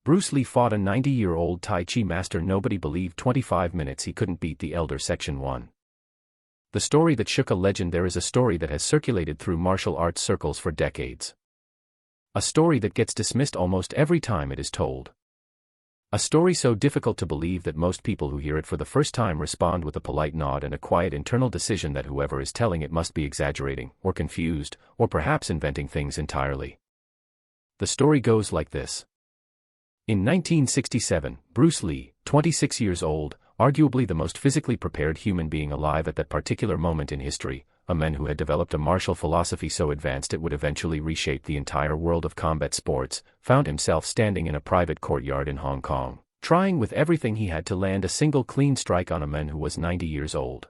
Bruce Lee fought a 90-year-old Tai Chi master nobody believed 25 minutes he couldn't beat the Elder Section 1. The story that shook a legend. There is a story that has circulated through martial arts circles for decades. A story that gets dismissed almost every time it is told. A story so difficult to believe that most people who hear it for the first time respond with a polite nod and a quiet internal decision that whoever is telling it must be exaggerating, or confused, or perhaps inventing things entirely. The story goes like this. In 1967, Bruce Lee, 26 years old, arguably the most physically prepared human being alive at that particular moment in history, a man who had developed a martial philosophy so advanced it would eventually reshape the entire world of combat sports, found himself standing in a private courtyard in Hong Kong, trying with everything he had to land a single clean strike on a man who was 90 years old.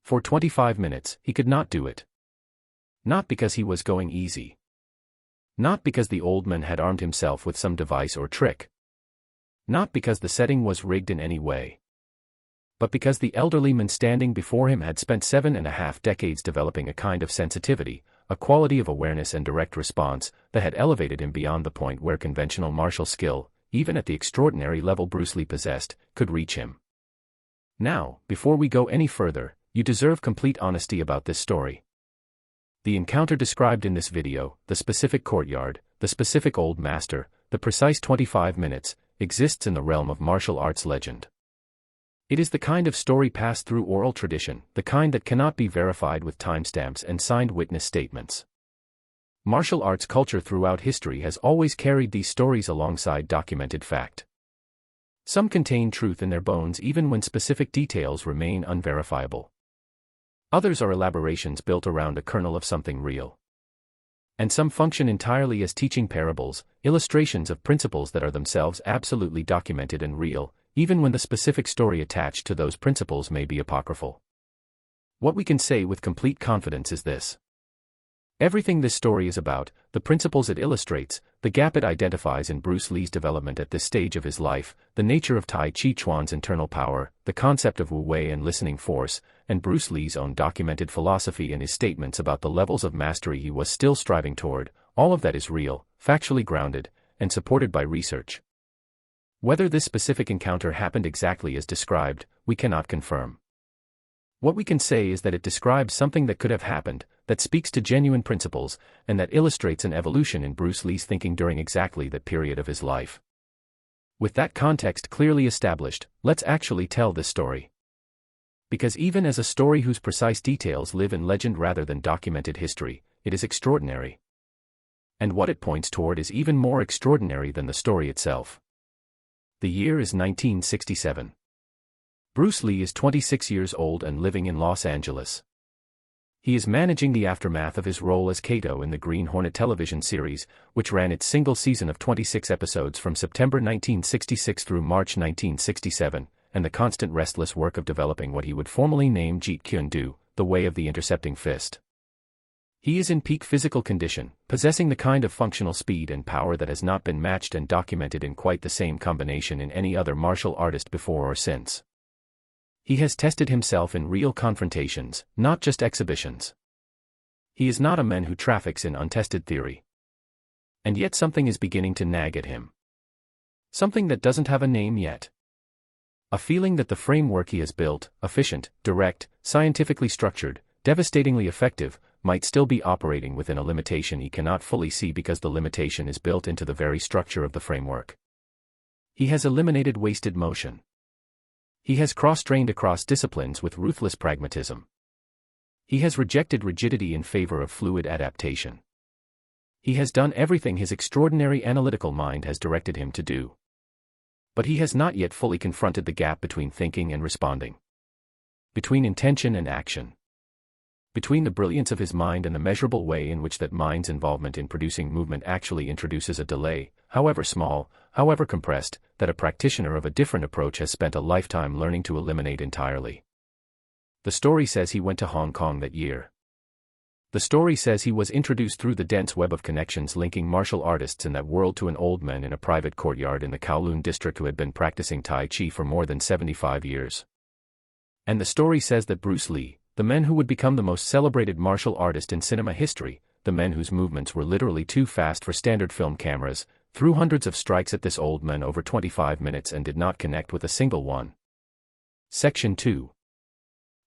For 25 minutes, he could not do it. Not because he was going easy. Not because the old man had armed himself with some device or trick. Not because the setting was rigged in any way. But because the elderly man standing before him had spent 7.5 decades developing a kind of sensitivity, a quality of awareness and direct response, that had elevated him beyond the point where conventional martial skill, even at the extraordinary level Bruce Lee possessed, could reach him. Now, before we go any further, you deserve complete honesty about this story. The encounter described in this video, the specific courtyard, the specific old master, the precise 25 minutes, exists in the realm of martial arts legend. It is the kind of story passed through oral tradition, the kind that cannot be verified with timestamps and signed witness statements. Martial arts culture throughout history has always carried these stories alongside documented fact. Some contain truth in their bones even when specific details remain unverifiable. Others are elaborations built around a kernel of something real. And some function entirely as teaching parables, illustrations of principles that are themselves absolutely documented and real, even when the specific story attached to those principles may be apocryphal. What we can say with complete confidence is this. Everything this story is about, the principles it illustrates, the gap it identifies in Bruce Lee's development at this stage of his life, the nature of Tai Chi Chuan's internal power, the concept of Wu Wei and listening force, and Bruce Lee's own documented philosophy and his statements about the levels of mastery he was still striving toward, all of that is real, factually grounded, and supported by research. Whether this specific encounter happened exactly as described, we cannot confirm. What we can say is that it describes something that could have happened, that speaks to genuine principles, and that illustrates an evolution in Bruce Lee's thinking during exactly that period of his life. With that context clearly established, let's actually tell this story. Because even as a story whose precise details live in legend rather than documented history, it is extraordinary. And what it points toward is even more extraordinary than the story itself. The year is 1967. Bruce Lee is 26 years old and living in Los Angeles. He is managing the aftermath of his role as Kato in the Green Hornet television series, which ran its single season of 26 episodes from September 1966 through March 1967, and the constant restless work of developing what he would formally name Jeet Kune Do, the way of the intercepting fist. He is in peak physical condition, possessing the kind of functional speed and power that has not been matched and documented in quite the same combination in any other martial artist before or since. He has tested himself in real confrontations, not just exhibitions. He is not a man who traffics in untested theory. And yet something is beginning to nag at him. Something that doesn't have a name yet. A feeling that the framework he has built, efficient, direct, scientifically structured, devastatingly effective, might still be operating within a limitation he cannot fully see because the limitation is built into the very structure of the framework. He has eliminated wasted motion. He has cross-trained across disciplines with ruthless pragmatism. He has rejected rigidity in favor of fluid adaptation. He has done everything his extraordinary analytical mind has directed him to do. But he has not yet fully confronted the gap between thinking and responding. Between intention and action. Between the brilliance of his mind and the measurable way in which that mind's involvement in producing movement actually introduces a delay, however small, however compressed, that a practitioner of a different approach has spent a lifetime learning to eliminate entirely. The story says he went to Hong Kong that year. The story says he was introduced through the dense web of connections linking martial artists in that world to an old man in a private courtyard in the Kowloon district who had been practicing Tai Chi for more than 75 years. And the story says that Bruce Lee, the man who would become the most celebrated martial artist in cinema history, the man whose movements were literally too fast for standard film cameras, threw hundreds of strikes at this old man over 25 minutes and did not connect with a single one. Section 2.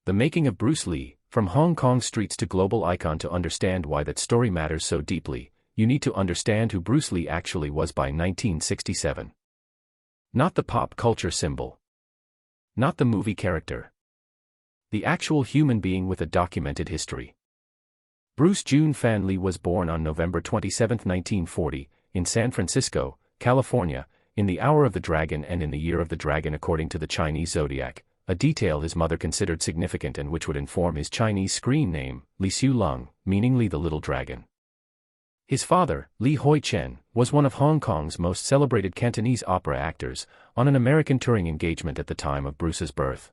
The making of Bruce Lee. From Hong Kong streets to global icon. To understand why that story matters so deeply, you need to understand who Bruce Lee actually was by 1967. Not the pop culture symbol. Not the movie character. The actual human being with a documented history. Bruce Jun Fan Lee was born on November 27, 1940, in San Francisco, California, in the hour of the dragon and in the year of the dragon according to the Chinese zodiac, a detail his mother considered significant and which would inform his Chinese screen name, Li Xiu Lung, meaning Li the Little Dragon. His father, Li Hoi Chen, was one of Hong Kong's most celebrated Cantonese opera actors, on an American touring engagement at the time of Bruce's birth.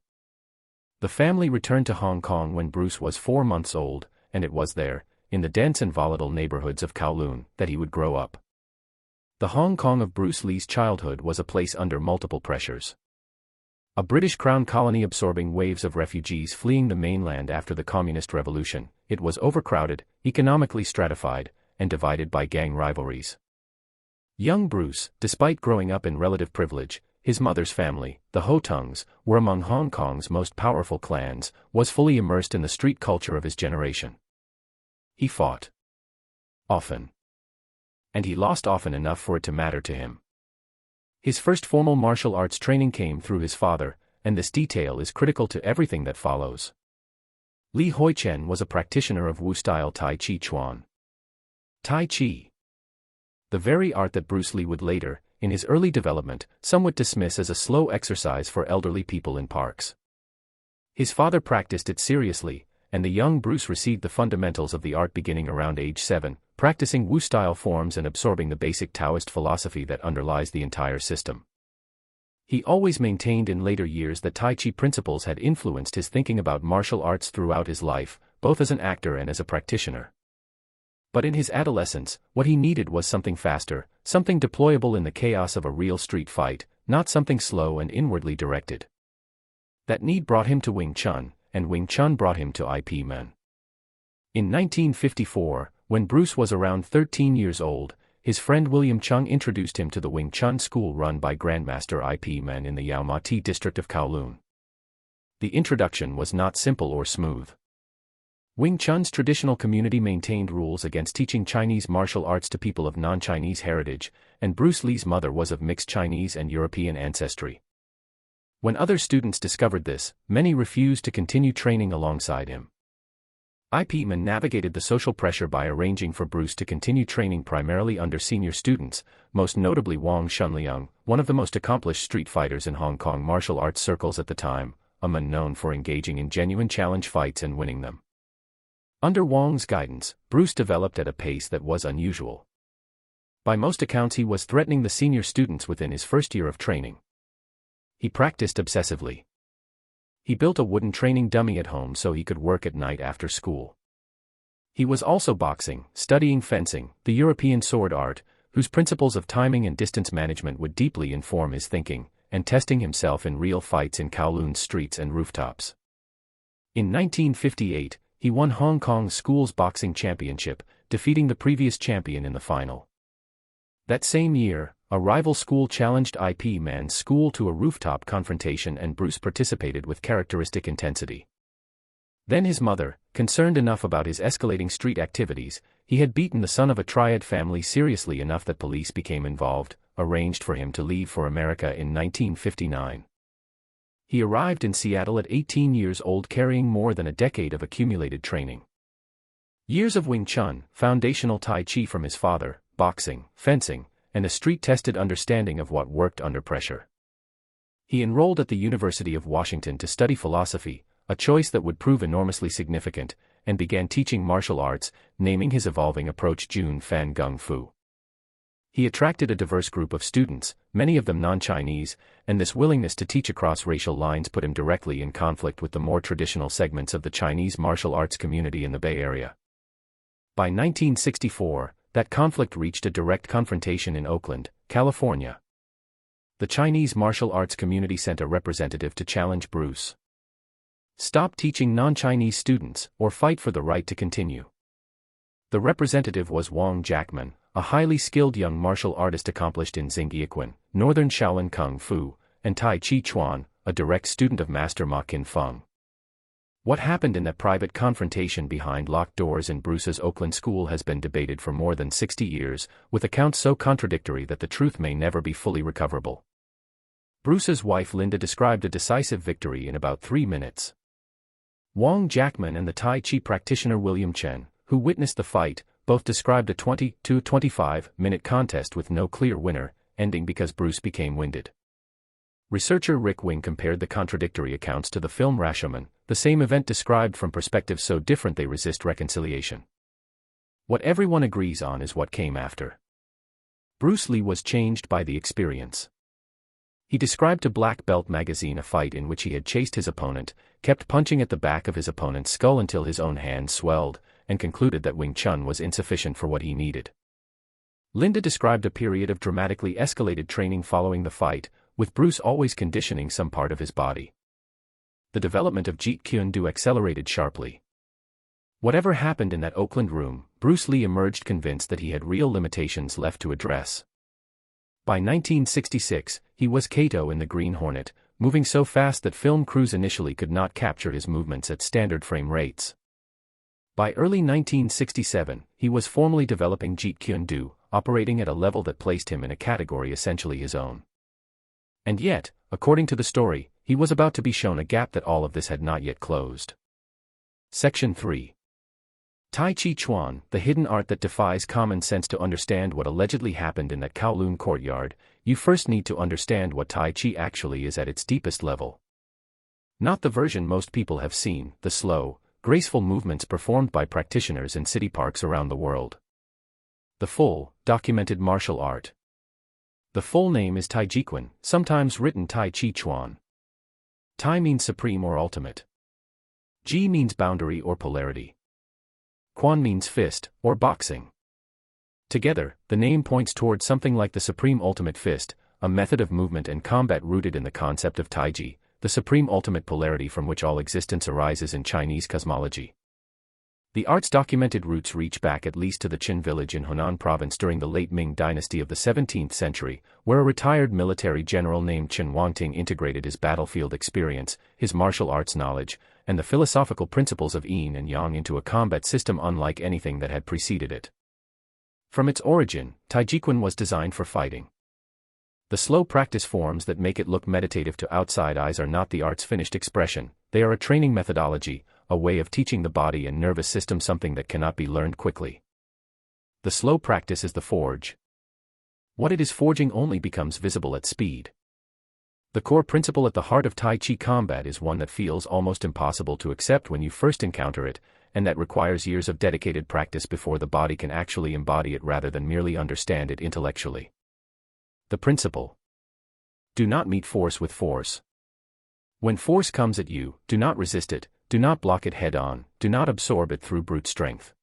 The family returned to Hong Kong when Bruce was 4 months old, and it was there, in the dense and volatile neighborhoods of Kowloon, that he would grow up. The Hong Kong of Bruce Lee's childhood was a place under multiple pressures. A British Crown colony absorbing waves of refugees fleeing the mainland after the Communist Revolution, it was overcrowded, economically stratified, and divided by gang rivalries. Young Bruce, despite growing up in relative privilege, his mother's family, the Ho Tungs, were among Hong Kong's most powerful clans, was fully immersed in the street culture of his generation. He fought often. And he lost often enough for it to matter to him. His first formal martial arts training came through his father, and this detail is critical to everything that follows. Li Hoi Chen was a practitioner of Wu-style Tai Chi Chuan. Tai Chi. The very art that Bruce Lee would later, in his early development, somewhat dismiss as a slow exercise for elderly people in parks. His father practiced it seriously, and the young Bruce received the fundamentals of the art beginning around age 7, practicing Wu-style forms and absorbing the basic Taoist philosophy that underlies the entire system. He always maintained in later years that Tai Chi principles had influenced his thinking about martial arts throughout his life, both as an actor and as a practitioner. But in his adolescence, what he needed was something faster, something deployable in the chaos of a real street fight, not something slow and inwardly directed. That need brought him to Wing Chun, and Wing Chun brought him to IP Man. In 1954, when Bruce was around 13 years old, his friend William Chung introduced him to the Wing Chun school run by Grandmaster IP Man in the Yau Ma Ti district of Kowloon. The introduction was not simple or smooth. Wing Chun's traditional community maintained rules against teaching Chinese martial arts to people of non-Chinese heritage, and Bruce Lee's mother was of mixed Chinese and European ancestry. When other students discovered this, many refused to continue training alongside him. IP Man navigated the social pressure by arranging for Bruce to continue training primarily under senior students, most notably Wang Shunliang, one of the most accomplished street fighters in Hong Kong martial arts circles at the time, a man known for engaging in genuine challenge fights and winning them. Under Wang's guidance, Bruce developed at a pace that was unusual. By most accounts he was threatening the senior students within his first year of training. He practiced obsessively. He built a wooden training dummy at home so he could work at night after school. He was also boxing, studying fencing, the European sword art, whose principles of timing and distance management would deeply inform his thinking, and testing himself in real fights in Kowloon's streets and rooftops. In 1958, he won Hong Kong's school's boxing championship, defeating the previous champion in the final. That same year, a rival school challenged IP Man's school to a rooftop confrontation and Bruce participated with characteristic intensity. Then his mother, concerned enough about his escalating street activities, he had beaten the son of a triad family seriously enough that police became involved, arranged for him to leave for America in 1959. He arrived in Seattle at 18 years old carrying more than a decade of accumulated training. Years of Wing Chun, foundational Tai Chi from his father, boxing, fencing, and a street-tested understanding of what worked under pressure. He enrolled at the University of Washington to study philosophy, a choice that would prove enormously significant, and began teaching martial arts, naming his evolving approach Jun Fan Gung Fu. He attracted a diverse group of students, many of them non-Chinese, and this willingness to teach across racial lines put him directly in conflict with the more traditional segments of the Chinese martial arts community in the Bay Area. By 1964, that conflict reached a direct confrontation in Oakland, California. The Chinese martial arts community sent a representative to challenge Bruce. Stop teaching non-Chinese students, or fight for the right to continue. The representative was Wang Jackman, a highly skilled young martial artist accomplished in Xingyiquan, Northern Shaolin Kung Fu, and Tai Chi Chuan, a direct student of Master Ma Kin Feng. What happened in that private confrontation behind locked doors in Bruce's Oakland school has been debated for more than 60 years, with accounts so contradictory that the truth may never be fully recoverable. Bruce's wife Linda described a decisive victory in about 3 minutes. Wang Jackman and the Tai Chi practitioner William Chen, who witnessed the fight, both described a 20 to 25-minute contest with no clear winner, ending because Bruce became winded. Researcher Rick Wing compared the contradictory accounts to the film Rashomon, the same event described from perspectives so different they resist reconciliation. What everyone agrees on is what came after. Bruce Lee was changed by the experience. He described to Black Belt magazine a fight in which he had chased his opponent, kept punching at the back of his opponent's skull until his own hand swelled, and concluded that Wing Chun was insufficient for what he needed. Linda described a period of dramatically escalated training following the fight, with Bruce always conditioning some part of his body. The development of Jeet Kune Do accelerated sharply. Whatever happened in that Oakland room, Bruce Lee emerged convinced that he had real limitations left to address. By 1966, he was Kato in the Green Hornet, moving so fast that film crews initially could not capture his movements at standard frame rates. By early 1967, he was formally developing Jeet Kune Do, operating at a level that placed him in a category essentially his own. And yet, according to the story, he was about to be shown a gap that all of this had not yet closed. Section 3. Tai Chi Chuan, the hidden art that defies common sense. To understand what allegedly happened in that Kowloon courtyard, you first need to understand what Tai Chi actually is at its deepest level. Not the version most people have seen, the slow, graceful movements performed by practitioners in city parks around the world. The full, documented martial art. The full name is Tai Chi Chuan, sometimes written Tai Chi Chuan. Tai means supreme or ultimate. Chi means boundary or polarity. Quan means fist, or boxing. Together, the name points towards something like the supreme ultimate fist, a method of movement and combat rooted in the concept of Taiji, the supreme ultimate polarity from which all existence arises in Chinese cosmology. The art's documented roots reach back at least to the Qin village in Hunan province during the late Ming dynasty of the 17th century, where a retired military general named Chen Wangting integrated his battlefield experience, his martial arts knowledge, and the philosophical principles of yin and yang into a combat system unlike anything that had preceded it. From its origin, Tai Chi Chuan was designed for fighting. The slow practice forms that make it look meditative to outside eyes are not the art's finished expression, they are a training methodology, a way of teaching the body and nervous system something that cannot be learned quickly. The slow practice is the forge. What it is forging only becomes visible at speed. The core principle at the heart of Tai Chi combat is one that feels almost impossible to accept when you first encounter it, and that requires years of dedicated practice before the body can actually embody it rather than merely understand it intellectually. The principle. Do not meet force with force. When force comes at you, do not resist it, do not block it head-on, do not absorb it through brute strength.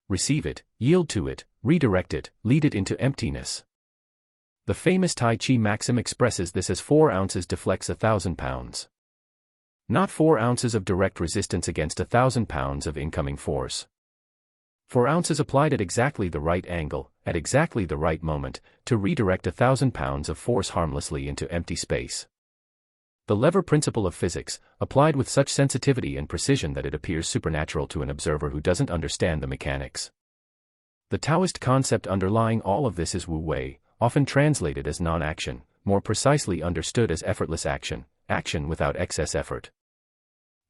Receive it, yield to it, redirect it, lead it into emptiness. The famous Tai Chi maxim expresses this as 4 ounces deflects 1,000 pounds. Not 4 ounces of direct resistance against 1,000 pounds of incoming force. 4 ounces applied at exactly the right angle, at exactly the right moment, to redirect 1,000 pounds of force harmlessly into empty space. The lever principle of physics, applied with such sensitivity and precision that it appears supernatural to an observer who doesn't understand the mechanics. The Taoist concept underlying all of this is Wu Wei, often translated as non-action, more precisely understood as effortless action, action without excess effort.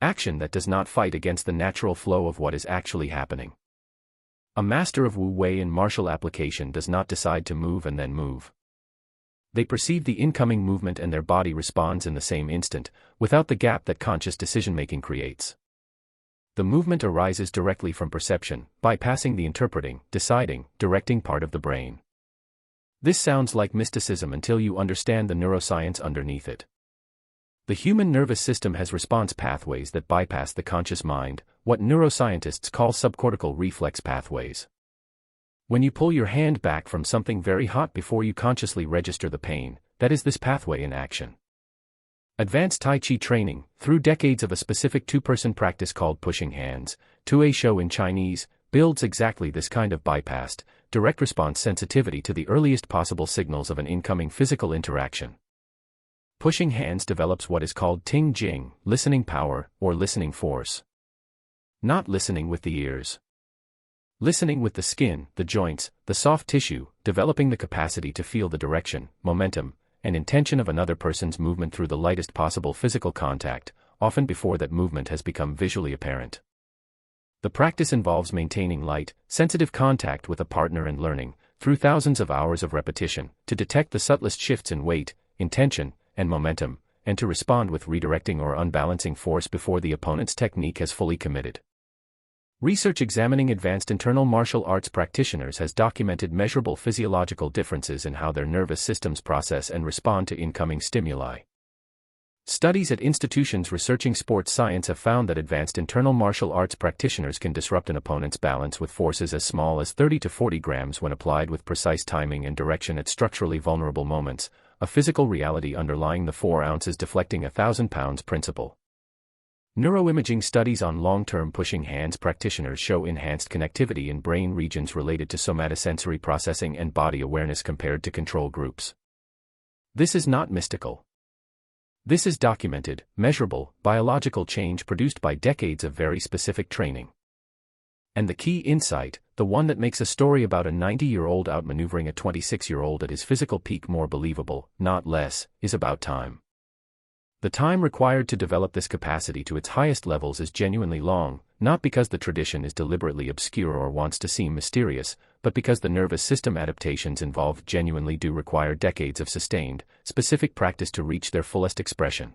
Action that does not fight against the natural flow of what is actually happening. A master of Wu Wei in martial application does not decide to move and then move. They perceive the incoming movement and their body responds in the same instant, without the gap that conscious decision-making creates. The movement arises directly from perception, bypassing the interpreting, deciding, directing part of the brain. This sounds like mysticism until you understand the neuroscience underneath it. The human nervous system has response pathways that bypass the conscious mind, what neuroscientists call subcortical reflex pathways. When you pull your hand back from something very hot before you consciously register the pain, that is this pathway in action. Advanced Tai Chi training, through decades of a specific two-person practice called pushing hands, Tue Shou in Chinese, builds exactly this kind of bypassed, direct response sensitivity to the earliest possible signals of an incoming physical interaction. Pushing hands develops what is called ting jing, listening power, or listening force. Not listening with the ears. Listening with the skin, the joints, the soft tissue, developing the capacity to feel the direction, momentum, and intention of another person's movement through the lightest possible physical contact, often before that movement has become visually apparent. The practice involves maintaining light, sensitive contact with a partner and learning, through thousands of hours of repetition, to detect the subtlest shifts in weight, intention, and momentum, and to respond with redirecting or unbalancing force before the opponent's technique has fully committed. Research examining advanced internal martial arts practitioners has documented measurable physiological differences in how their nervous systems process and respond to incoming stimuli. Studies at institutions researching sports science have found that advanced internal martial arts practitioners can disrupt an opponent's balance with forces as small as 30 to 40 grams when applied with precise timing and direction at structurally vulnerable moments, a physical reality underlying the 4 ounces deflecting 1,000 pounds principle. Neuroimaging studies on long-term pushing hands practitioners show enhanced connectivity in brain regions related to somatosensory processing and body awareness compared to control groups. This is not mystical. This is documented, measurable, biological change produced by decades of very specific training. And the key insight, the one that makes a story about a 90-year-old outmaneuvering a 26-year-old at his physical peak more believable, not less, is about time. The time required to develop this capacity to its highest levels is genuinely long, not because the tradition is deliberately obscure or wants to seem mysterious, but because the nervous system adaptations involved genuinely do require decades of sustained, specific practice to reach their fullest expression.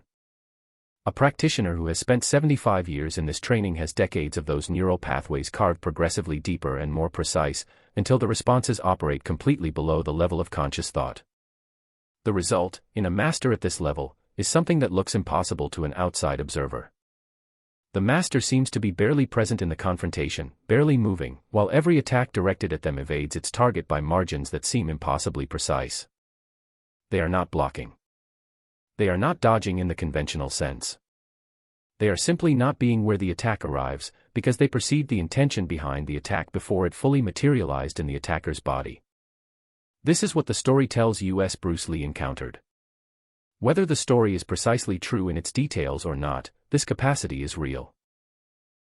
A practitioner who has spent 75 years in this training has decades of those neural pathways carved progressively deeper and more precise, until the responses operate completely below the level of conscious thought. The result, in a master at this level, is something that looks impossible to an outside observer. The master seems to be barely present in the confrontation, barely moving, while every attack directed at them evades its target by margins that seem impossibly precise. They are not blocking. They are not dodging in the conventional sense. They are simply not being where the attack arrives, because they perceived the intention behind the attack before it fully materialized in the attacker's body. This is what the story tells us Bruce Lee encountered. Whether the story is precisely true in its details or not, this capacity is real.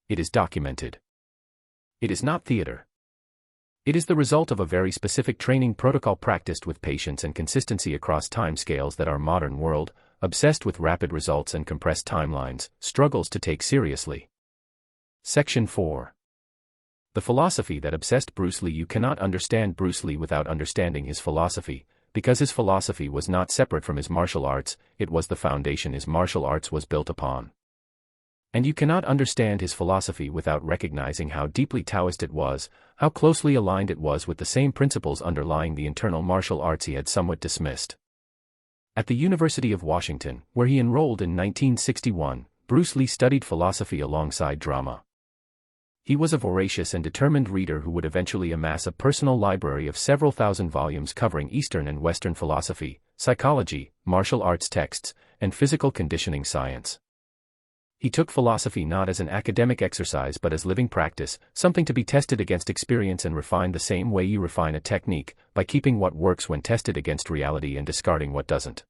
It is documented. It is not theater. It is the result of a very specific training protocol practiced with patience and consistency across timescales that our modern world, obsessed with rapid results and compressed timelines, struggles to take seriously. Section 4. The philosophy that obsessed Bruce Lee. You cannot understand Bruce Lee without understanding his philosophy. Because his philosophy was not separate from his martial arts, it was the foundation his martial arts was built upon. And you cannot understand his philosophy without recognizing how deeply Taoist it was, how closely aligned it was with the same principles underlying the internal martial arts he had somewhat dismissed. At the University of Washington, where he enrolled in 1961, Bruce Lee studied philosophy alongside drama. He was a voracious and determined reader who would eventually amass a personal library of several thousand volumes covering Eastern and Western philosophy, psychology, martial arts texts, and physical conditioning science. He took philosophy not as an academic exercise but as living practice, something to be tested against experience and refined the same way you refine a technique, by keeping what works when tested against reality and discarding what doesn't.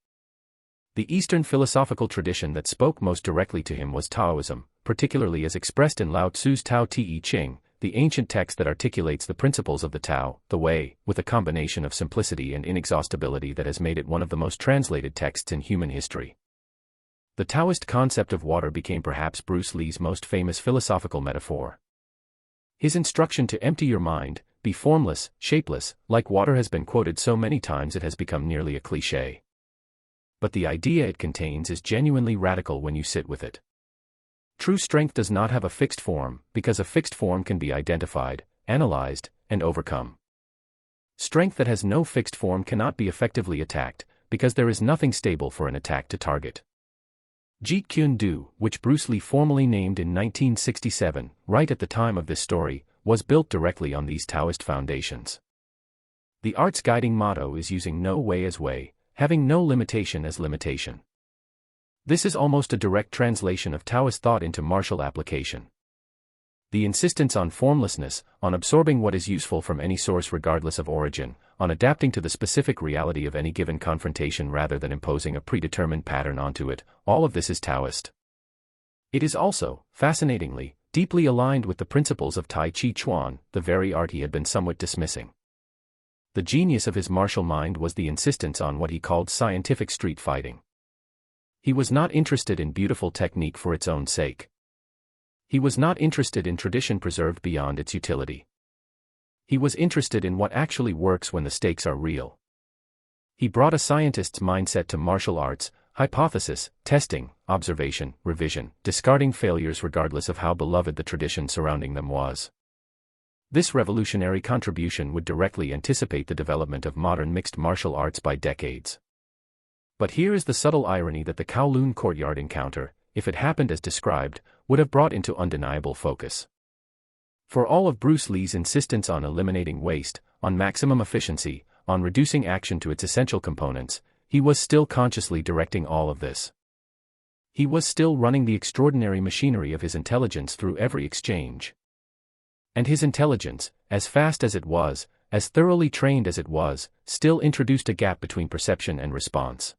The Eastern philosophical tradition that spoke most directly to him was Taoism, particularly as expressed in Lao Tzu's Tao Te Ching, the ancient text that articulates the principles of the Tao, the Way, with a combination of simplicity and inexhaustibility that has made it one of the most translated texts in human history. The Taoist concept of water became perhaps Bruce Lee's most famous philosophical metaphor. His instruction to empty your mind, be formless, shapeless, like water has been quoted so many times it has become nearly a cliché. But the idea it contains is genuinely radical when you sit with it. True strength does not have a fixed form, because a fixed form can be identified, analyzed, and overcome. Strength that has no fixed form cannot be effectively attacked, because there is nothing stable for an attack to target. Jeet Kune Do, which Bruce Lee formally named in 1967, right at the time of this story, was built directly on these Taoist foundations. The art's guiding motto is using no way as way, having no limitation as limitation. This is almost a direct translation of Taoist thought into martial application. The insistence on formlessness, on absorbing what is useful from any source regardless of origin, on adapting to the specific reality of any given confrontation rather than imposing a predetermined pattern onto it, all of this is Taoist. It is also, fascinatingly, deeply aligned with the principles of Tai Chi Chuan, the very art he had been somewhat dismissing. The genius of his martial mind was the insistence on what he called scientific street fighting. He was not interested in beautiful technique for its own sake. He was not interested in tradition preserved beyond its utility. He was interested in what actually works when the stakes are real. He brought a scientist's mindset to martial arts: hypothesis, testing, observation, revision, discarding failures regardless of how beloved the tradition surrounding them was. This revolutionary contribution would directly anticipate the development of modern mixed martial arts by decades. But here is the subtle irony that the Kowloon Courtyard encounter, if it happened as described, would have brought into undeniable focus. For all of Bruce Lee's insistence on eliminating waste, on maximum efficiency, on reducing action to its essential components, he was still consciously directing all of this. He was still running the extraordinary machinery of his intelligence through every exchange. And his intelligence, as fast as it was, as thoroughly trained as it was, still introduced a gap between perception and response.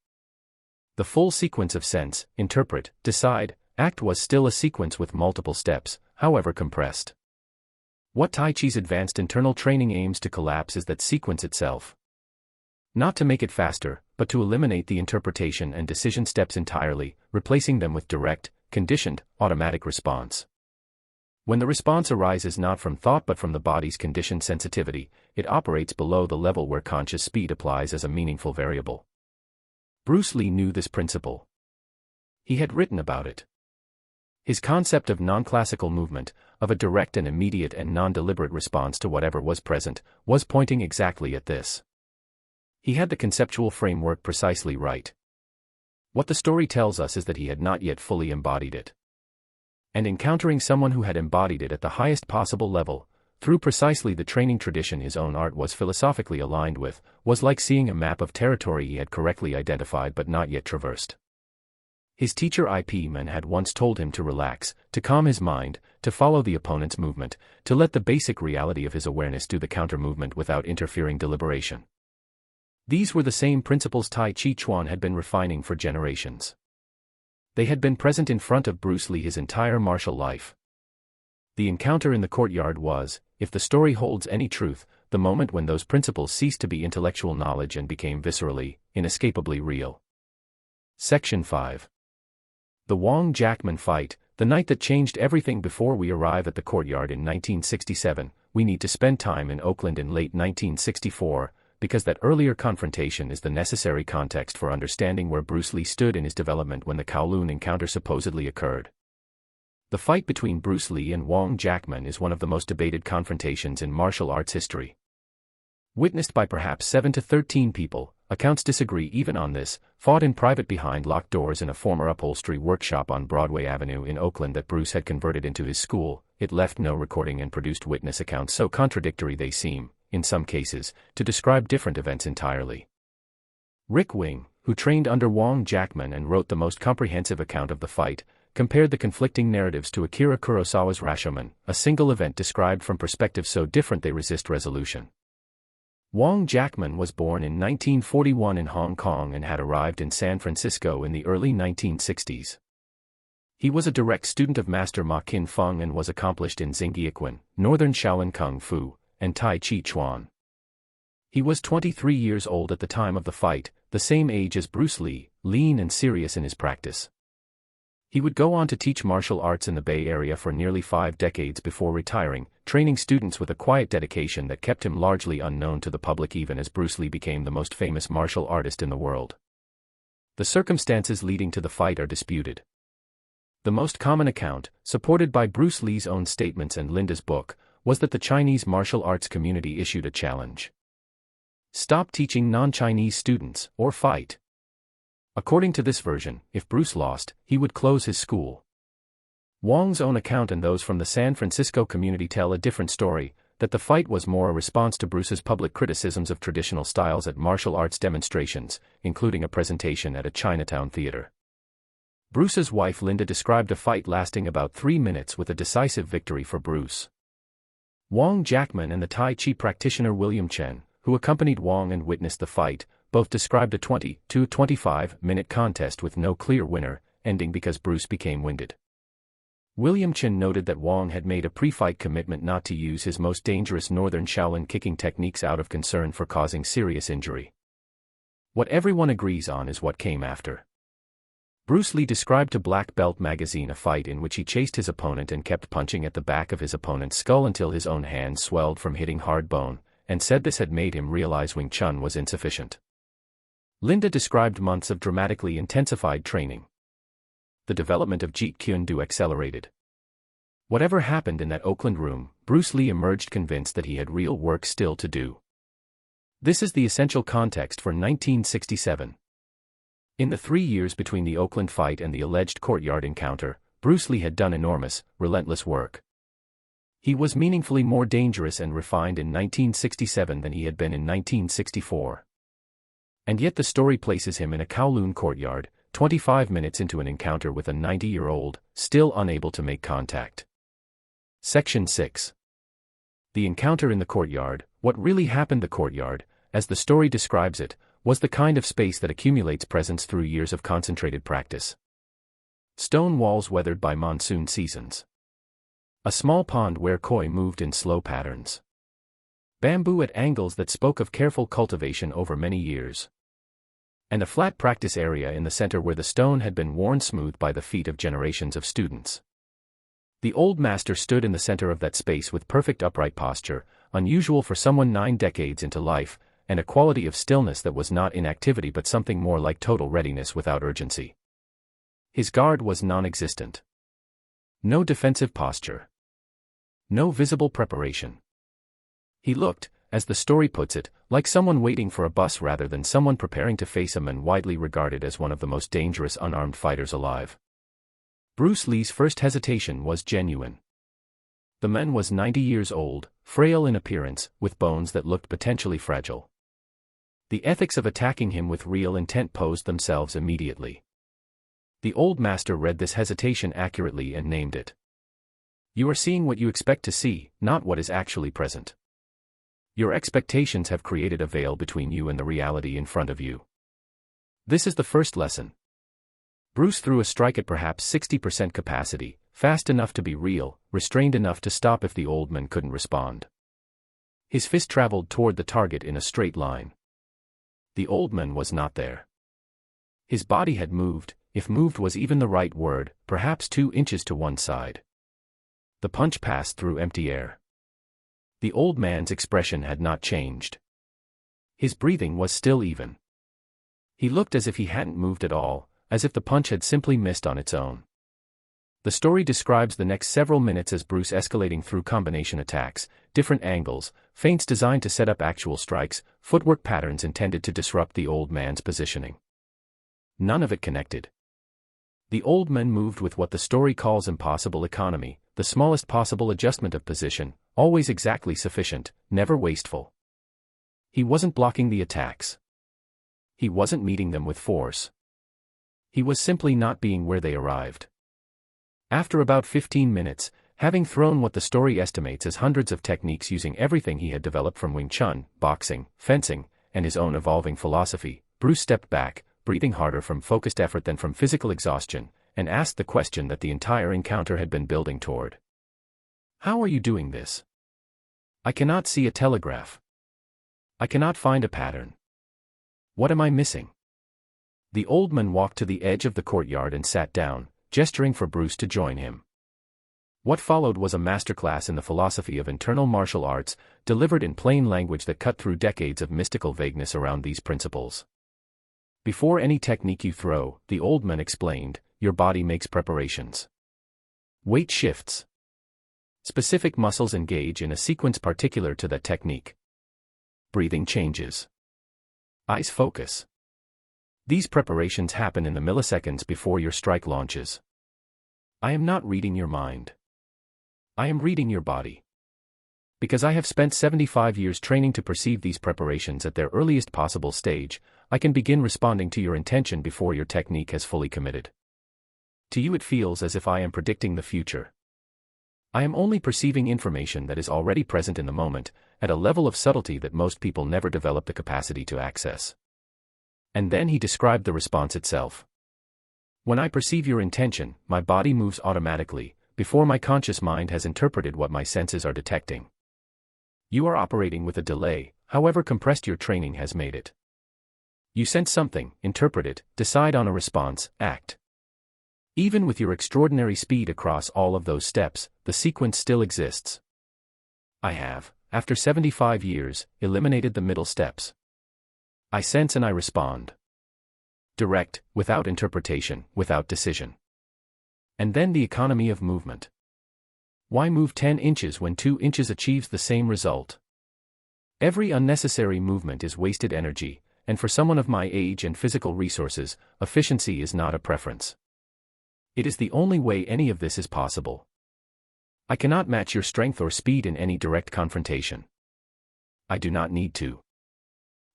The full sequence of sense, interpret, decide, act was still a sequence with multiple steps, however compressed. What Tai Chi's advanced internal training aims to collapse is that sequence itself. Not to make it faster, but to eliminate the interpretation and decision steps entirely, replacing them with direct, conditioned, automatic response. When the response arises not from thought but from the body's conditioned sensitivity, it operates below the level where conscious speed applies as a meaningful variable. Bruce Lee knew this principle. He had written about it. His concept of non-classical movement, of a direct and immediate and non-deliberate response to whatever was present, was pointing exactly at this. He had the conceptual framework precisely right. What the story tells us is that he had not yet fully embodied it. And encountering someone who had embodied it at the highest possible level, through precisely the training tradition his own art was philosophically aligned with, was like seeing a map of territory he had correctly identified but not yet traversed. His teacher Ip Man had once told him to relax, to calm his mind, to follow the opponent's movement, to let the basic reality of his awareness do the counter-movement without interfering deliberation. These were the same principles Tai Chi Chuan had been refining for generations. They had been present in front of Bruce Lee his entire martial life. The encounter in the courtyard was, if the story holds any truth, the moment when those principles ceased to be intellectual knowledge and became viscerally, inescapably real. Section 5. The Wong Jackman fight, the night that changed everything. Before we arrive at the courtyard in 1967, we need to spend time in Oakland in late 1964, because that earlier confrontation is the necessary context for understanding where Bruce Lee stood in his development when the Kowloon encounter supposedly occurred. The fight between Bruce Lee and Wong Jackman is one of the most debated confrontations in martial arts history. Witnessed by perhaps 7 to 13 people, accounts disagree even on this, fought in private behind locked doors in a former upholstery workshop on Broadway Avenue in Oakland that Bruce had converted into his school. It left no recording and produced witness accounts so contradictory they seem, in some cases, to describe different events entirely. Rick Wing, who trained under Wong Jackman and wrote the most comprehensive account of the fight, compared the conflicting narratives to Akira Kurosawa's Rashomon, a single event described from perspectives so different they resist resolution. Wong Jackman was born in 1941 in Hong Kong and had arrived in San Francisco in the early 1960s. He was a direct student of Master Ma Kin Feng and was accomplished in Xingyiquan, Northern Shaolin Kung Fu, and Tai Chi Chuan. He was 23 years old at the time of the fight, the same age as Bruce Lee, lean and serious in his practice. He would go on to teach martial arts in the Bay Area for nearly 5 decades before retiring, training students with a quiet dedication that kept him largely unknown to the public even as Bruce Lee became the most famous martial artist in the world. The circumstances leading to the fight are disputed. The most common account, supported by Bruce Lee's own statements and Linda's book, was that the Chinese martial arts community issued a challenge. Stop teaching non-Chinese students, or fight. According to this version, if Bruce lost, he would close his school. Wong's own account and those from the San Francisco community tell a different story, that the fight was more a response to Bruce's public criticisms of traditional styles at martial arts demonstrations, including a presentation at a Chinatown theater. Bruce's wife Linda described a fight lasting about 3 minutes with a decisive victory for Bruce. Wong Jackman and the Tai Chi practitioner William Chen, who accompanied Wong and witnessed the fight, both described a 20 to 25-minute contest with no clear winner, ending because Bruce became winded. William Chen noted that Wong had made a pre-fight commitment not to use his most dangerous Northern Shaolin kicking techniques out of concern for causing serious injury. What everyone agrees on is what came after. Bruce Lee described to Black Belt magazine a fight in which he chased his opponent and kept punching at the back of his opponent's skull until his own hand swelled from hitting hard bone, and said this had made him realize Wing Chun was insufficient. Linda described months of dramatically intensified training. The development of Jeet Kune Do accelerated. Whatever happened in that Oakland room, Bruce Lee emerged convinced that he had real work still to do. This is the essential context for 1967. In the 3 years between the Oakland fight and the alleged Courtyard encounter, Bruce Lee had done enormous, relentless work. He was meaningfully more dangerous and refined in 1967 than he had been in 1964. And yet the story places him in a Kowloon courtyard, 25 minutes into an encounter with a 90-year-old, still unable to make contact. Section 6. The encounter in the courtyard. What really happened? The courtyard, as the story describes it, was the kind of space that accumulates presence through years of concentrated practice. Stone walls weathered by monsoon seasons. A small pond where koi moved in slow patterns. Bamboo at angles that spoke of careful cultivation over many years. And a flat practice area in the center where the stone had been worn smooth by the feet of generations of students. The old master stood in the center of that space with perfect upright posture, unusual for someone 9 decades into life, and a quality of stillness that was not inactivity but something more like total readiness without urgency. His guard was non-existent. No defensive posture. No visible preparation. He looked, as the story puts it, like someone waiting for a bus rather than someone preparing to face a man widely regarded as one of the most dangerous unarmed fighters alive. Bruce Lee's first hesitation was genuine. The man was 90 years old, frail in appearance, with bones that looked potentially fragile. The ethics of attacking him with real intent posed themselves immediately. The old master read this hesitation accurately and named it. You are seeing what you expect to see, not what is actually present. Your expectations have created a veil between you and the reality in front of you. This is the first lesson. Bruce threw a strike at perhaps 60% capacity, fast enough to be real, restrained enough to stop if the old man couldn't respond. His fist traveled toward the target in a straight line. The old man was not there. His body had moved, if moved was even the right word, perhaps 2 inches to one side. The punch passed through empty air. The old man's expression had not changed. His breathing was still even. He looked as if he hadn't moved at all, as if the punch had simply missed on its own. The story describes the next several minutes as Bruce escalating through combination attacks, different angles, feints designed to set up actual strikes, footwork patterns intended to disrupt the old man's positioning. None of it connected. The old man moved with what the story calls impossible economy, the smallest possible adjustment of position, always exactly sufficient, never wasteful. He wasn't blocking the attacks. He wasn't meeting them with force. He was simply not being where they arrived. After about 15 minutes, having thrown what the story estimates as hundreds of techniques using everything he had developed from Wing Chun, boxing, fencing, and his own evolving philosophy, Bruce stepped back, breathing harder from focused effort than from physical exhaustion, and asked the question that the entire encounter had been building toward. How are you doing this? I cannot see a telegraph. I cannot find a pattern. What am I missing? The old man walked to the edge of the courtyard and sat down, gesturing for Bruce to join him. What followed was a masterclass in the philosophy of internal martial arts, delivered in plain language that cut through decades of mystical vagueness around these principles. Before any technique you throw, the old man explained, your body makes preparations. Weight shifts. Specific muscles engage in a sequence particular to that technique. Breathing changes. Eyes focus. These preparations happen in the milliseconds before your strike launches. I am not reading your mind. I am reading your body. Because I have spent 75 years training to perceive these preparations at their earliest possible stage, I can begin responding to your intention before your technique has fully committed. To you it feels as if I am predicting the future. I am only perceiving information that is already present in the moment, at a level of subtlety that most people never develop the capacity to access. And then he described the response itself. When I perceive your intention, my body moves automatically, before my conscious mind has interpreted what my senses are detecting. You are operating with a delay, however compressed your training has made it. You sense something, interpret it, decide on a response, act. Even with your extraordinary speed across all of those steps, the sequence still exists. I have, after 75 years, eliminated the middle steps. I sense and I respond. Direct, without interpretation, without decision. And then the economy of movement. Why move 10 inches when 2 inches achieves the same result? Every unnecessary movement is wasted energy, and for someone of my age and physical resources, efficiency is not a preference. It is the only way any of this is possible. I cannot match your strength or speed in any direct confrontation. I do not need to.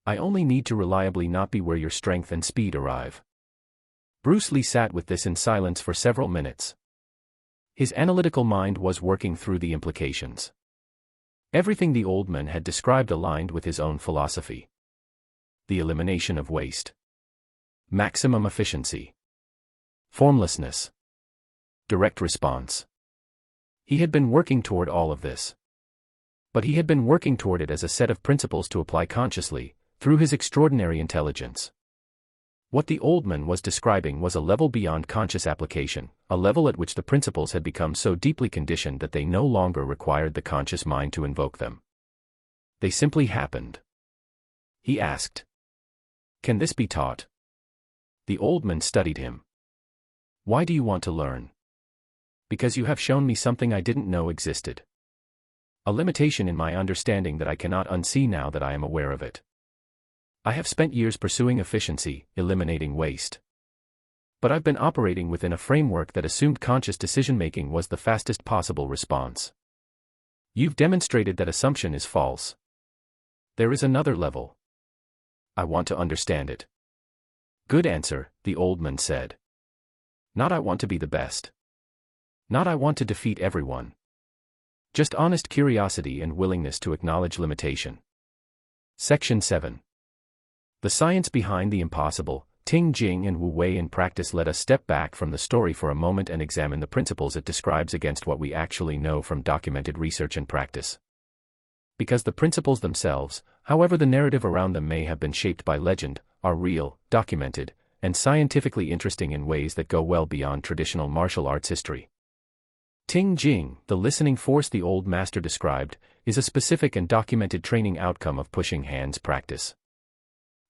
I only need to reliably not be where your strength and speed arrive. Bruce Lee sat with this in silence for several minutes. His analytical mind was working through the implications. Everything the old man had described aligned with his own philosophy. The elimination of waste. Maximum efficiency. Formlessness. Direct response. He had been working toward all of this. But he had been working toward it as a set of principles to apply consciously, through his extraordinary intelligence. What the old man was describing was a level beyond conscious application, a level at which the principles had become so deeply conditioned that they no longer required the conscious mind to invoke them. They simply happened. He asked, "Can this be taught?" The old man studied him. "Why do you want to learn?" "Because you have shown me something I didn't know existed. A limitation in my understanding that I cannot unsee now that I am aware of it. I have spent years pursuing efficiency, eliminating waste. But I've been operating within a framework that assumed conscious decision-making was the fastest possible response. You've demonstrated that assumption is false. There is another level. I want to understand it." "Good answer," the old man said. "Not I want to be the best. Not I want to defeat everyone. Just honest curiosity and willingness to acknowledge limitation." Section 7. The science behind the impossible. Ting Jing and Wu Wei in practice. Let us step back from the story for a moment and examine the principles it describes against what we actually know from documented research and practice. Because the principles themselves, however the narrative around them may have been shaped by legend, are real, documented, and scientifically interesting in ways that go well beyond traditional martial arts history. Ting Jing, the listening force the old master described, is a specific and documented training outcome of pushing hands practice.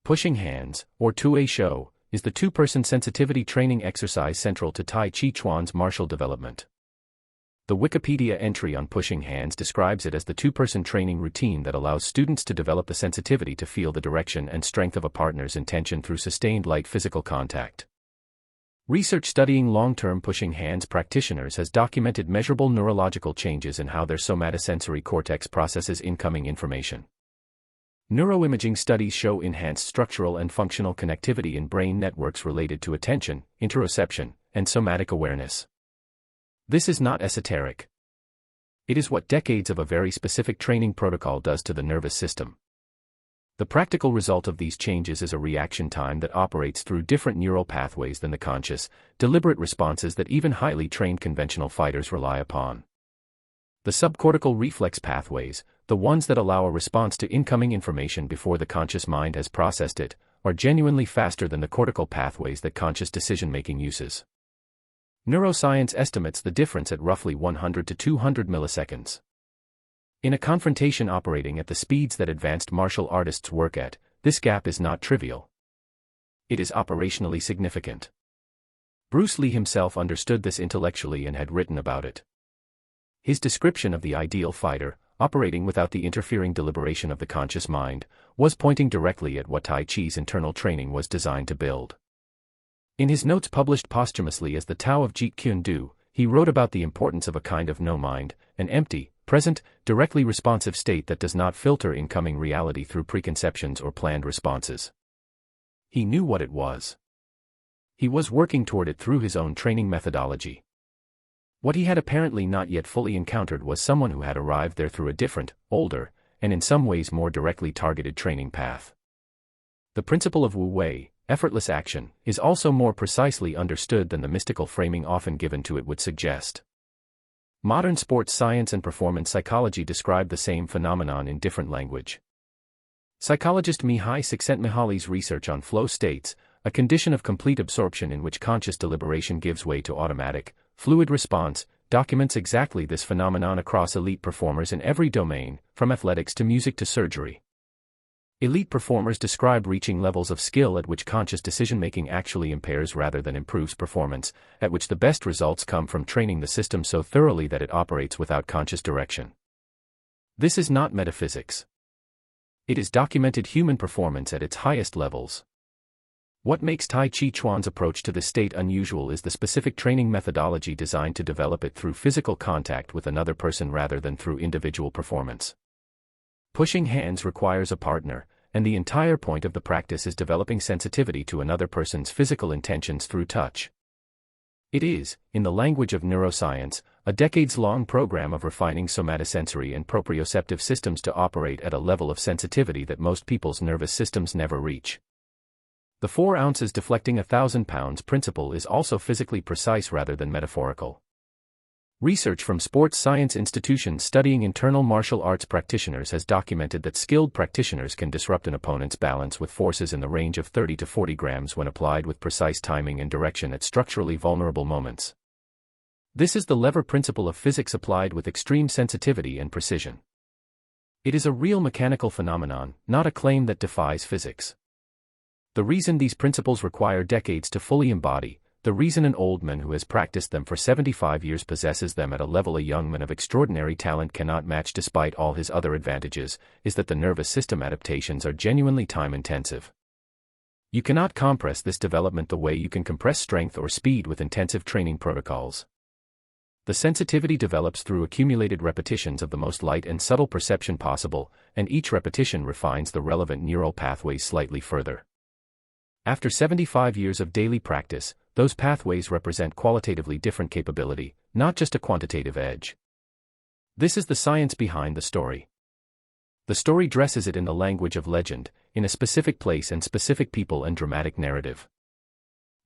Pushing hands, or Tue Shou, is the two-person sensitivity training exercise central to Tai Chi Chuan's martial development. The Wikipedia entry on pushing hands describes it as the two-person training routine that allows students to develop the sensitivity to feel the direction and strength of a partner's intention through sustained light physical contact. Research studying long-term pushing hands practitioners has documented measurable neurological changes in how their somatosensory cortex processes incoming information. Neuroimaging studies show enhanced structural and functional connectivity in brain networks related to attention, interoception, and somatic awareness. This is not esoteric. It is what decades of a very specific training protocol does to the nervous system. The practical result of these changes is a reaction time that operates through different neural pathways than the conscious, deliberate responses that even highly trained conventional fighters rely upon. The subcortical reflex pathways, the ones that allow a response to incoming information before the conscious mind has processed it, are genuinely faster than the cortical pathways that conscious decision-making uses. Neuroscience estimates the difference at roughly 100 to 200 milliseconds. In a confrontation operating at the speeds that advanced martial artists work at, this gap is not trivial. It is operationally significant. Bruce Lee himself understood this intellectually and had written about it. His description of the ideal fighter, operating without the interfering deliberation of the conscious mind, was pointing directly at what Tai Chi's internal training was designed to build. In his notes published posthumously as the Tao of Jeet Kune Do, he wrote about the importance of a kind of no mind, an empty, present, directly responsive state that does not filter incoming reality through preconceptions or planned responses. He knew what it was. He was working toward it through his own training methodology. What he had apparently not yet fully encountered was someone who had arrived there through a different, older, and in some ways more directly targeted training path. The principle of Wu Wei, effortless action, is also more precisely understood than the mystical framing often given to it would suggest. Modern sports science and performance psychology describe the same phenomenon in different language. Psychologist Mihai Csikszentmihalyi's research on flow states, a condition of complete absorption in which conscious deliberation gives way to automatic, fluid response, documents exactly this phenomenon across elite performers in every domain, from athletics to music to surgery. Elite performers describe reaching levels of skill at which conscious decision-making actually impairs rather than improves performance, at which the best results come from training the system so thoroughly that it operates without conscious direction. This is not metaphysics. It is documented human performance at its highest levels. What makes Tai Chi Chuan's approach to this state unusual is the specific training methodology designed to develop it through physical contact with another person rather than through individual performance. Pushing hands requires a partner, and the entire point of the practice is developing sensitivity to another person's physical intentions through touch. It is, in the language of neuroscience, a decades-long program of refining somatosensory and proprioceptive systems to operate at a level of sensitivity that most people's nervous systems never reach. The 4 ounces deflecting 1,000 pounds principle is also physically precise rather than metaphorical. Research from sports science institutions studying internal martial arts practitioners has documented that skilled practitioners can disrupt an opponent's balance with forces in the range of 30 to 40 grams when applied with precise timing and direction at structurally vulnerable moments. This is the lever principle of physics applied with extreme sensitivity and precision. It is a real mechanical phenomenon, not a claim that defies physics. The reason these principles require decades to fully embody, the reason an old man who has practiced them for 75 years possesses them at a level a young man of extraordinary talent cannot match despite all his other advantages, is that the nervous system adaptations are genuinely time-intensive. You cannot compress this development the way you can compress strength or speed with intensive training protocols. The sensitivity develops through accumulated repetitions of the most light and subtle perception possible, and each repetition refines the relevant neural pathways slightly further. After 75 years of daily practice, those pathways represent qualitatively different capability, not just a quantitative edge. This is the science behind the story. The story dresses it in the language of legend, in a specific place and specific people and dramatic narrative.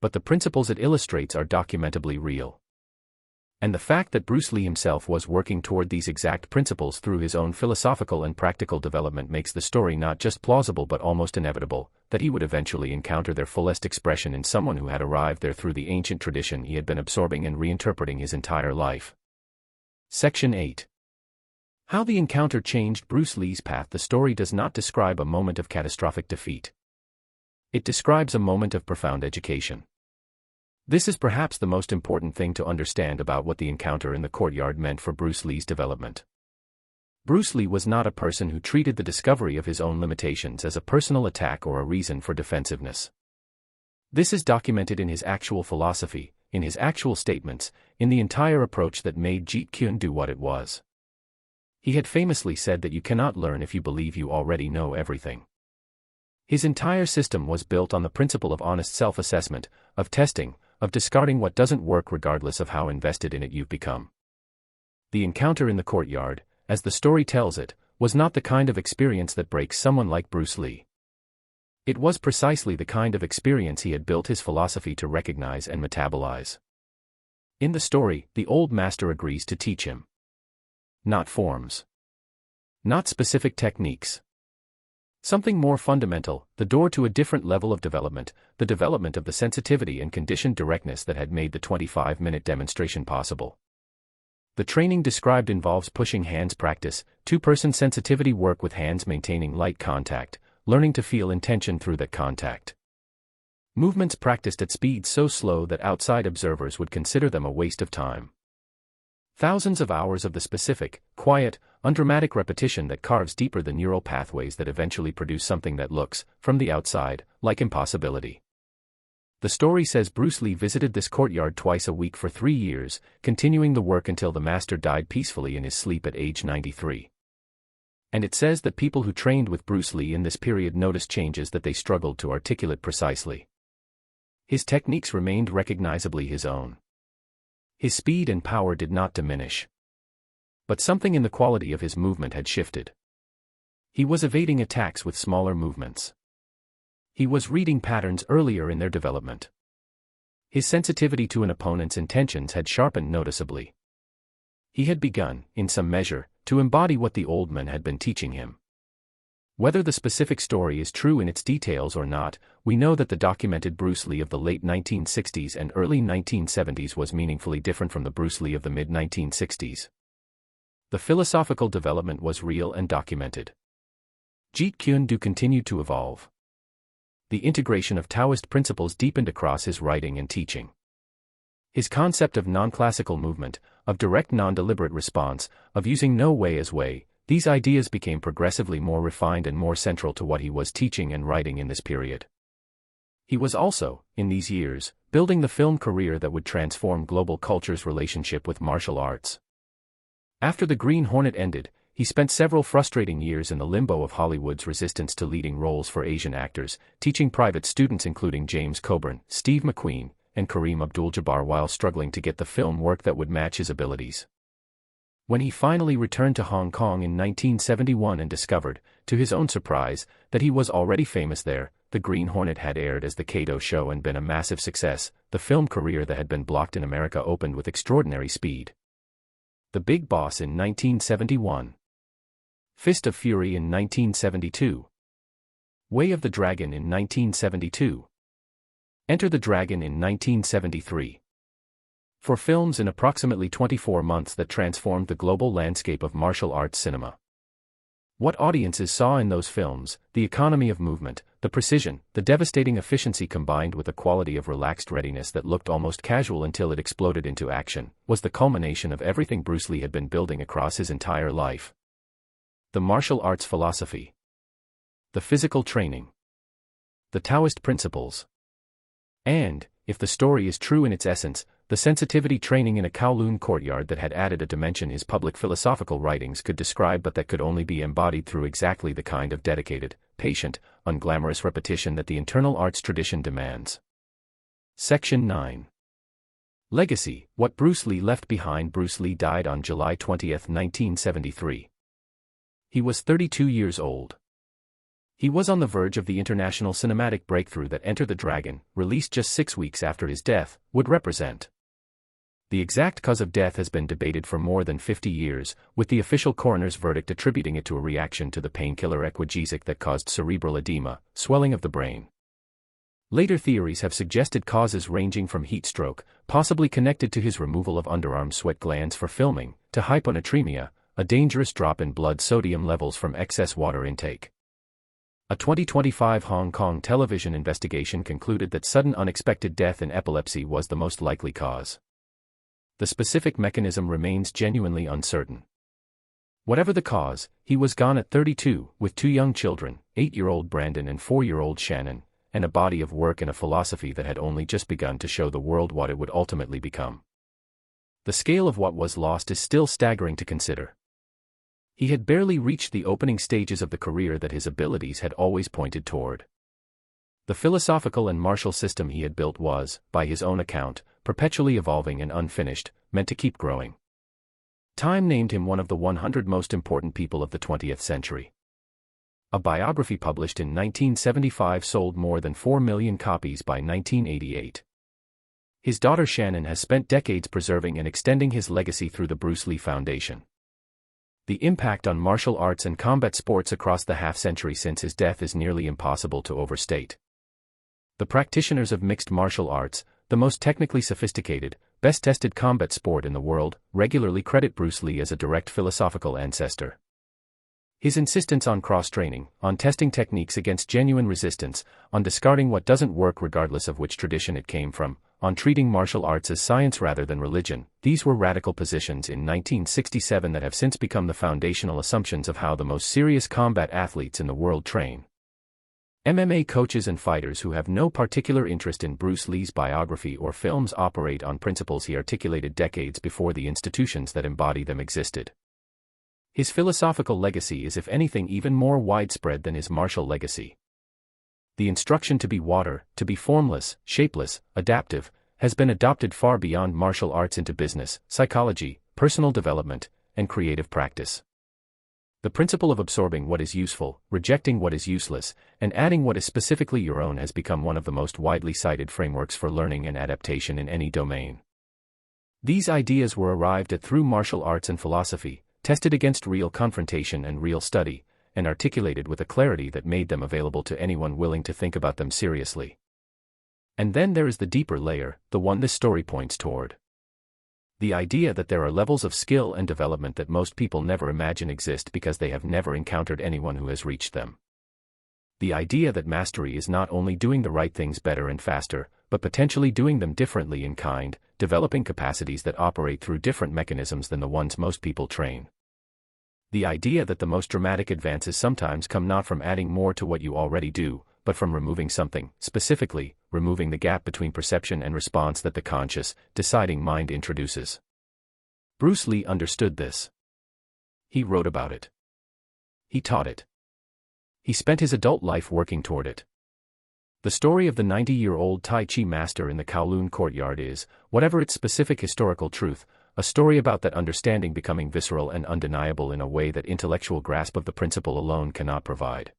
But the principles it illustrates are documentably real. And the fact that Bruce Lee himself was working toward these exact principles through his own philosophical and practical development makes the story not just plausible but almost inevitable, that he would eventually encounter their fullest expression in someone who had arrived there through the ancient tradition he had been absorbing and reinterpreting his entire life. Section 8. How the encounter changed Bruce Lee's path. The story does not describe a moment of catastrophic defeat. It describes a moment of profound education. This is perhaps the most important thing to understand about what the encounter in the courtyard meant for Bruce Lee's development. Bruce Lee was not a person who treated the discovery of his own limitations as a personal attack or a reason for defensiveness. This is documented in his actual philosophy, in his actual statements, in the entire approach that made Jeet Kune do what it was. He had famously said that you cannot learn if you believe you already know everything. His entire system was built on the principle of honest self-assessment, of testing, of discarding what doesn't work regardless of how invested in it you've become. The encounter in the courtyard, as the story tells it, was not the kind of experience that breaks someone like Bruce Lee. It was precisely the kind of experience he had built his philosophy to recognize and metabolize. In the story, the old master agrees to teach him. Not forms. Not specific techniques. Something more fundamental, the door to a different level of development, the development of the sensitivity and conditioned directness that had made the 25-minute demonstration possible. The training described involves pushing hands practice, two-person sensitivity work with hands maintaining light contact, learning to feel intention through that contact. Movements practiced at speeds so slow that outside observers would consider them a waste of time. Thousands of hours of the specific, quiet, undramatic repetition that carves deeper the neural pathways that eventually produce something that looks, from the outside, like impossibility. The story says Bruce Lee visited this courtyard twice a week for 3 years, continuing the work until the master died peacefully in his sleep at age 93. And it says that people who trained with Bruce Lee in this period noticed changes that they struggled to articulate precisely. His techniques remained recognizably his own. His speed and power did not diminish. But something in the quality of his movement had shifted. He was evading attacks with smaller movements. He was reading patterns earlier in their development. His sensitivity to an opponent's intentions had sharpened noticeably. He had begun, in some measure, to embody what the old man had been teaching him. Whether the specific story is true in its details or not, we know that the documented Bruce Lee of the late 1960s and early 1970s was meaningfully different from the Bruce Lee of the mid-1960s. The philosophical development was real and documented. Jeet Kune continued to evolve. The integration of Taoist principles deepened across his writing and teaching. His concept of non-classical movement, of direct non-deliberate response, of using no way as way, these ideas became progressively more refined and more central to what he was teaching and writing in this period. He was also, in these years, building the film career that would transform global culture's relationship with martial arts. After The Green Hornet ended, he spent several frustrating years in the limbo of Hollywood's resistance to leading roles for Asian actors, teaching private students including James Coburn, Steve McQueen, and Kareem Abdul-Jabbar while struggling to get the film work that would match his abilities. When he finally returned to Hong Kong in 1971 and discovered, to his own surprise, that he was already famous there, The Green Hornet had aired as the Kato Show and been a massive success, the film career that had been blocked in America opened with extraordinary speed. The Big Boss in 1971. Fist of Fury in 1972. Way of the Dragon in 1972. Enter the Dragon in 1973. For films in approximately 24 months that transformed the global landscape of martial arts cinema. What audiences saw in those films, the economy of movement, the precision, the devastating efficiency combined with a quality of relaxed readiness that looked almost casual until it exploded into action, was the culmination of everything Bruce Lee had been building across his entire life. The martial arts philosophy. The physical training. The Taoist principles. And, if the story is true in its essence, the sensitivity training in a Kowloon courtyard that had added a dimension his public philosophical writings could describe but that could only be embodied through exactly the kind of dedicated, patient, unglamorous repetition that the internal arts tradition demands. Section 9. Legacy, what Bruce Lee left behind. Bruce Lee died on July 20, 1973. He was 32 years old. He was on the verge of the international cinematic breakthrough that Enter the Dragon, released just 6 weeks after his death, would represent. The exact cause of death has been debated for more than 50 years, with the official coroner's verdict attributing it to a reaction to the painkiller Equagesic that caused cerebral edema, swelling of the brain. Later theories have suggested causes ranging from heat stroke, possibly connected to his removal of underarm sweat glands for filming, to hyponatremia, a dangerous drop in blood sodium levels from excess water intake. A 2025 Hong Kong television investigation concluded that sudden unexpected death in epilepsy was the most likely cause. The specific mechanism remains genuinely uncertain. Whatever the cause, he was gone at 32, with 2 young children, 8-year-old Brandon and 4-year-old Shannon, and a body of work and a philosophy that had only just begun to show the world what it would ultimately become. The scale of what was lost is still staggering to consider. He had barely reached the opening stages of the career that his abilities had always pointed toward. The philosophical and martial system he had built was, by his own account, perpetually evolving and unfinished, meant to keep growing. Time named him one of the 100 most important people of the 20th century. A biography published in 1975 sold more than 4 million copies by 1988. His daughter Shannon has spent decades preserving and extending his legacy through the Bruce Lee Foundation. The impact on martial arts and combat sports across the half-century since his death is nearly impossible to overstate. The practitioners of mixed martial arts, the most technically sophisticated, best-tested combat sport in the world, regularly credit Bruce Lee as a direct philosophical ancestor. His insistence on cross-training, on testing techniques against genuine resistance, on discarding what doesn't work regardless of which tradition it came from, on treating martial arts as science rather than religion, these were radical positions in 1967 that have since become the foundational assumptions of how the most serious combat athletes in the world train. MMA coaches and fighters who have no particular interest in Bruce Lee's biography or films operate on principles he articulated decades before the institutions that embody them existed. His philosophical legacy is if anything even more widespread than his martial legacy. The instruction to be water, to be formless, shapeless, adaptive, has been adopted far beyond martial arts into business, psychology, personal development, and creative practice. The principle of absorbing what is useful, rejecting what is useless, and adding what is specifically your own has become one of the most widely cited frameworks for learning and adaptation in any domain. These ideas were arrived at through martial arts and philosophy, tested against real confrontation and real study, and articulated with a clarity that made them available to anyone willing to think about them seriously. And then there is the deeper layer, the one this story points toward. The idea that there are levels of skill and development that most people never imagine exist because they have never encountered anyone who has reached them. The idea that mastery is not only doing the right things better and faster, but potentially doing them differently in kind, developing capacities that operate through different mechanisms than the ones most people train. The idea that the most dramatic advances sometimes come not from adding more to what you already do, but from removing something, specifically, removing the gap between perception and response that the conscious, deciding mind introduces. Bruce Lee understood this. He wrote about it. He taught it. He spent his adult life working toward it. The story of the 90-year-old Tai Chi master in the Kowloon Courtyard is, whatever its specific historical truth, a story about that understanding becoming visceral and undeniable in a way that intellectual grasp of the principle alone cannot provide.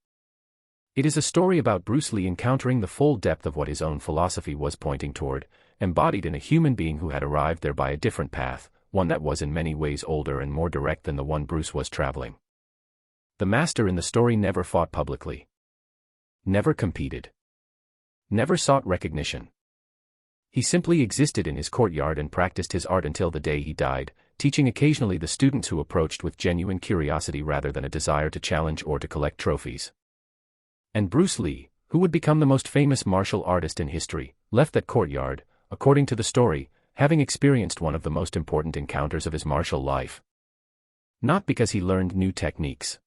It is a story about Bruce Lee encountering the full depth of what his own philosophy was pointing toward, embodied in a human being who had arrived there by a different path, one that was in many ways older and more direct than the one Bruce was traveling. The master in the story never fought publicly. Never competed. Never sought recognition. He simply existed in his courtyard and practiced his art until the day he died, teaching occasionally the students who approached with genuine curiosity rather than a desire to challenge or to collect trophies. And Bruce Lee, who would become the most famous martial artist in history, left that courtyard, according to the story, having experienced one of the most important encounters of his martial life. Not because he learned new techniques.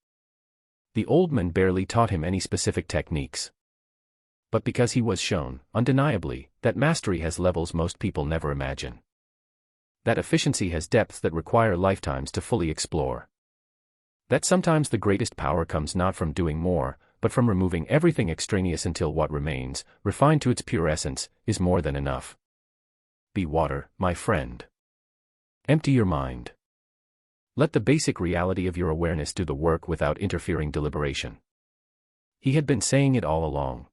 The old man barely taught him any specific techniques. But because he was shown, undeniably, that mastery has levels most people never imagine. That efficiency has depths that require lifetimes to fully explore. That sometimes the greatest power comes not from doing more, but from removing everything extraneous until what remains, refined to its pure essence, is more than enough. Be water, my friend. Empty your mind. Let the basic reality of your awareness do the work without interfering deliberation. He had been saying it all along.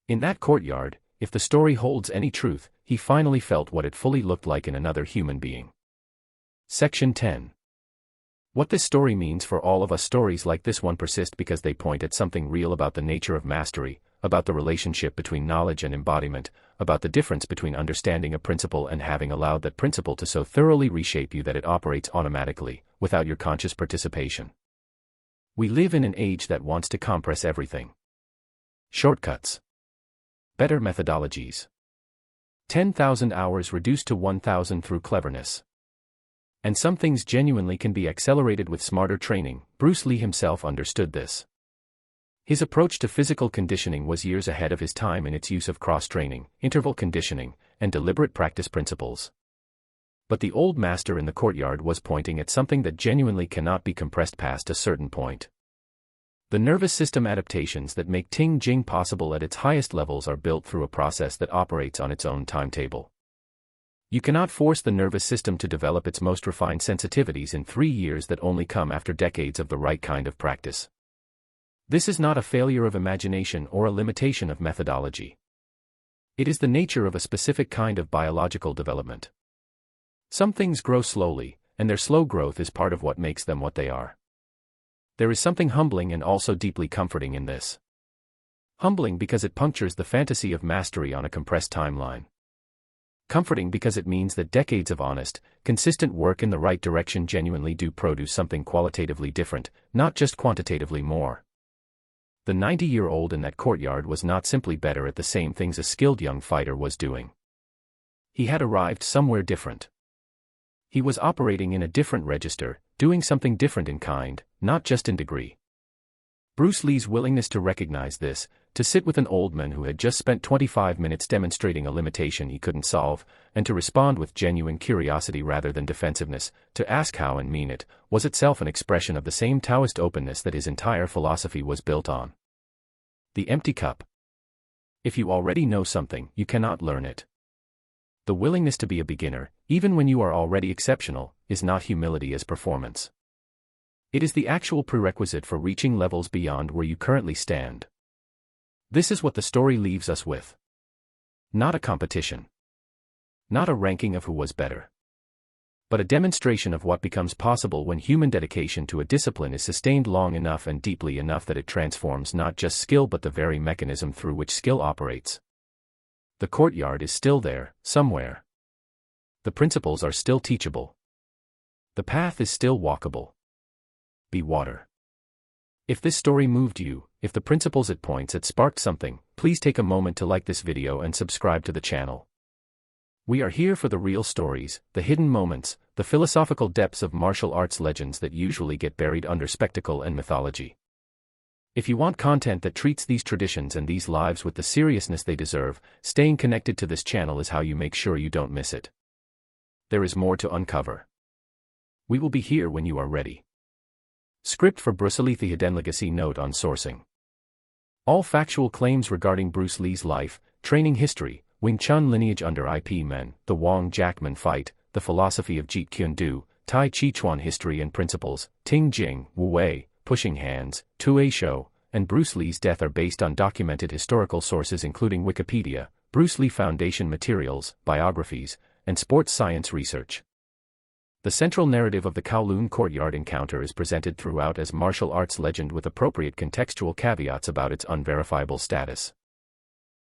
In that courtyard, if the story holds any truth, he finally felt what it fully looked like in another human being. Section 10. What this story means for all of us. Stories like this one persist because they point at something real about the nature of mastery, about the relationship between knowledge and embodiment, about the difference between understanding a principle and having allowed that principle to so thoroughly reshape you that it operates automatically, without your conscious participation. We live in an age that wants to compress everything. Shortcuts. Better methodologies. 10,000 hours reduced to 1,000 through cleverness. And some things genuinely can be accelerated with smarter training. Bruce Lee himself understood this. His approach to physical conditioning was years ahead of his time in its use of cross-training, interval conditioning, and deliberate practice principles. But the old master in the courtyard was pointing at something that genuinely cannot be compressed past a certain point. The nervous system adaptations that make Ting Jing possible at its highest levels are built through a process that operates on its own timetable. You cannot force the nervous system to develop its most refined sensitivities in 3 years that only come after decades of the right kind of practice. This is not a failure of imagination or a limitation of methodology. It is the nature of a specific kind of biological development. Some things grow slowly, and their slow growth is part of what makes them what they are. There is something humbling and also deeply comforting in this. Humbling because it punctures the fantasy of mastery on a compressed timeline. Comforting because it means that decades of honest, consistent work in the right direction genuinely do produce something qualitatively different, not just quantitatively more. The 90-year-old in that courtyard was not simply better at the same things a skilled young fighter was doing. He had arrived somewhere different. He was operating in a different register, doing something different in kind, not just in degree. Bruce Lee's willingness to recognize this, to sit with an old man who had just spent 25 minutes demonstrating a limitation he couldn't solve, and to respond with genuine curiosity rather than defensiveness, to ask how and mean it, was itself an expression of the same Taoist openness that his entire philosophy was built on. The empty cup. If you already know something, you cannot learn it. The willingness to be a beginner, even when you are already exceptional, is not humility as performance. It is the actual prerequisite for reaching levels beyond where you currently stand. This is what the story leaves us with. Not a competition. Not a ranking of who was better. But a demonstration of what becomes possible when human dedication to a discipline is sustained long enough and deeply enough that it transforms not just skill but the very mechanism through which skill operates. The courtyard is still there, somewhere. The principles are still teachable. The path is still walkable. Be water. If this story moved you, if the principles it points at sparked something, please take a moment to like this video and subscribe to the channel. We are here for the real stories, the hidden moments, the philosophical depths of martial arts legends that usually get buried under spectacle and mythology. If you want content that treats these traditions and these lives with the seriousness they deserve, staying connected to this channel is how you make sure you don't miss it. There is more to uncover. We will be here when you are ready. Script for Bruce Lee. The Hidden Legacy. Note on sourcing. All factual claims regarding Bruce Lee's life, training history, Wing Chun lineage under IP Men, the Wong Jackman fight, the philosophy of Jeet Kune Do, Tai Chi Chuan history and principles, Ting Jing, Wu Wei, Pushing Hands, Tuei Shou, and Bruce Lee's death are based on documented historical sources including Wikipedia, Bruce Lee Foundation materials, biographies, and sports science research. The central narrative of the Kowloon Courtyard encounter is presented throughout as martial arts legend with appropriate contextual caveats about its unverifiable status.